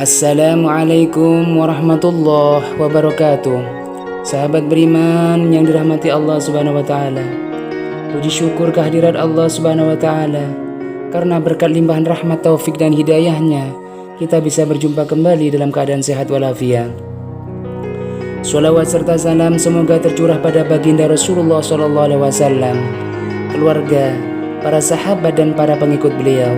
Assalamualaikum warahmatullahi wabarakatuh. Sahabat beriman yang dirahmati Allah Subhanahu wa taala. Puji syukur kehadirat Allah Subhanahu wa taala, karena berkat limpahan rahmat, taufik dan hidayahnya kita bisa berjumpa kembali dalam keadaan sehat walafiat. Sholawat serta salam semoga tercurah pada baginda Rasulullah SAW, keluarga, para sahabat dan para pengikut beliau.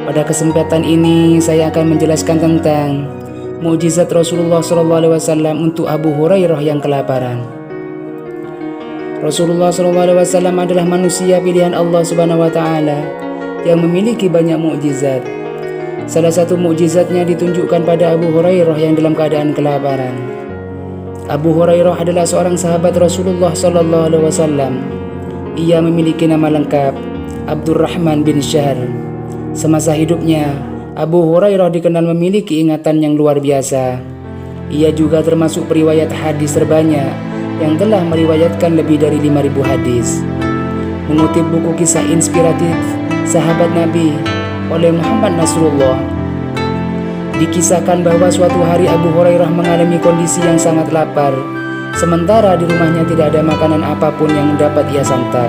Pada kesempatan ini saya akan menjelaskan tentang mukjizat Rasulullah SAW untuk Abu Hurairah yang kelaparan. Rasulullah SAW adalah manusia pilihan Allah Subhanahu wa taala yang memiliki banyak mukjizat. Salah satu mukjizatnya ditunjukkan pada Abu Hurairah yang dalam keadaan kelaparan. Abu Hurairah adalah seorang sahabat Rasulullah SAW. Ia memiliki nama lengkap Abdurrahman bin Syahr. Semasa hidupnya, Abu Hurairah dikenal memiliki ingatan yang luar biasa. Ia juga termasuk periwayat hadis terbanyak yang telah meriwayatkan lebih dari 5.000 hadis. Mengutip buku kisah inspiratif sahabat Nabi oleh Muhammad Nasrullah, dikisahkan bahwa suatu hari Abu Hurairah mengalami kondisi yang sangat lapar, sementara di rumahnya tidak ada makanan apapun yang dapat ia santap.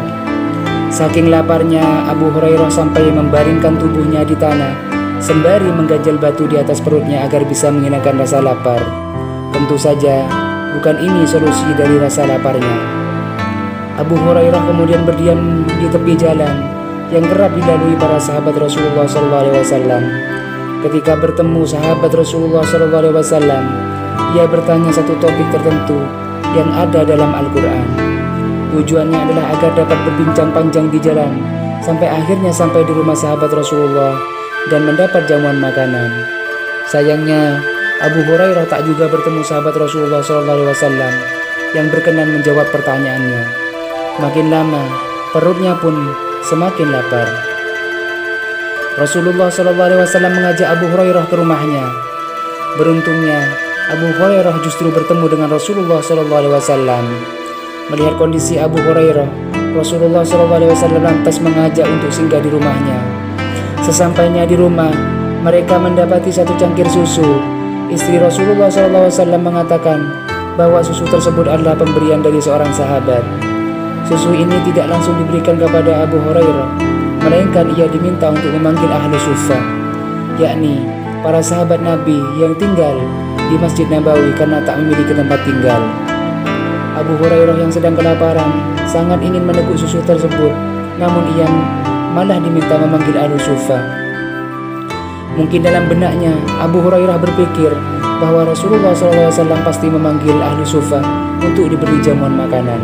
Saking laparnya, Abu Hurairah sampai membaringkan tubuhnya di tanah sembari mengganjal batu di atas perutnya agar bisa menghilangkan rasa lapar. Tentu saja bukan ini solusi dari rasa laparnya. Abu Hurairah kemudian berdiam di tepi jalan yang kerap dilalui para sahabat Rasulullah SAW. Ketika bertemu sahabat Rasulullah SAW, ia bertanya satu topik tertentu yang ada dalam Al-Quran. Tujuannya adalah agar dapat berbincang panjang di jalan sampai akhirnya sampai di rumah sahabat Rasulullah dan mendapat jamuan makanan. Sayangnya, Abu Hurairah tak juga bertemu sahabat Rasulullah SAW yang berkenan menjawab pertanyaannya. Makin lama, perutnya pun semakin lapar. Rasulullah SAW mengajak Abu Hurairah ke rumahnya. Beruntungnya, Abu Hurairah justru bertemu dengan Rasulullah SAW. Melihat kondisi Abu Hurairah, Rasulullah SAW lantas mengajak untuk singgah di rumahnya. Sesampainya di rumah, mereka mendapati satu cangkir susu. Istri Rasulullah SAW mengatakan bahwa susu tersebut adalah pemberian dari seorang sahabat. Susu ini tidak langsung diberikan kepada Abu Hurairah, melainkan ia diminta untuk memanggil ahlu suffah, yakni para sahabat Nabi yang tinggal di Masjid Nabawi karena tak memiliki tempat tinggal. Abu Hurairah yang sedang kelaparan sangat ingin meneguk susu tersebut, namun ia malah diminta memanggil ahlu suffah. Mungkin dalam benaknya Abu Hurairah berpikir bahwa Rasulullah SAW pasti memanggil ahlu suffah untuk diberi jamuan makanan.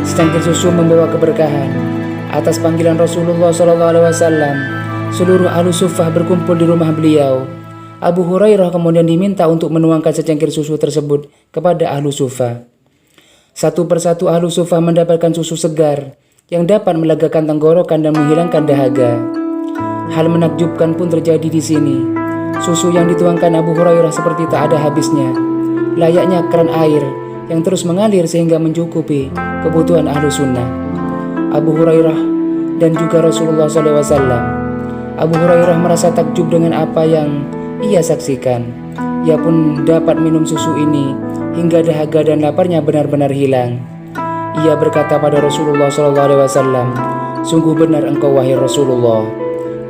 Secangkir susu membawa keberkahan. Atas panggilan Rasulullah SAW, seluruh ahlu suffah berkumpul di rumah beliau. Abu Hurairah kemudian diminta untuk menuangkan secangkir susu tersebut kepada ahlu suffah. Satu persatu ahlu suffah mendapatkan susu segar yang dapat melegakan tenggorokan dan menghilangkan dahaga. Hal menakjubkan pun terjadi di sini. Susu yang dituangkan Abu Hurairah seperti tak ada habisnya, layaknya keran air yang terus mengalir sehingga mencukupi kebutuhan ahlu sunnah. Abu Hurairah dan juga Rasulullah SAW. Abu Hurairah merasa takjub dengan apa yang ia saksikan. Ia pun dapat minum susu ini hingga dahaga dan laparnya benar-benar hilang. Ia berkata pada Rasulullah SAW, "Sungguh benar engkau wahai Rasulullah."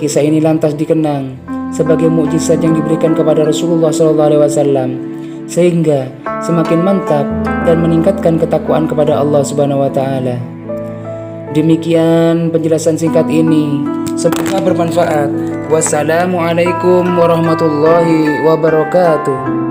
Kisah ini lantas dikenang sebagai mukjizat yang diberikan kepada Rasulullah SAW, sehingga semakin mantap dan meningkatkan ketakwaan kepada Allah Subhanahu wa taala. Demikian penjelasan singkat ini, semoga bermanfaat. Wassalamualaikum warahmatullahi wabarakatuh.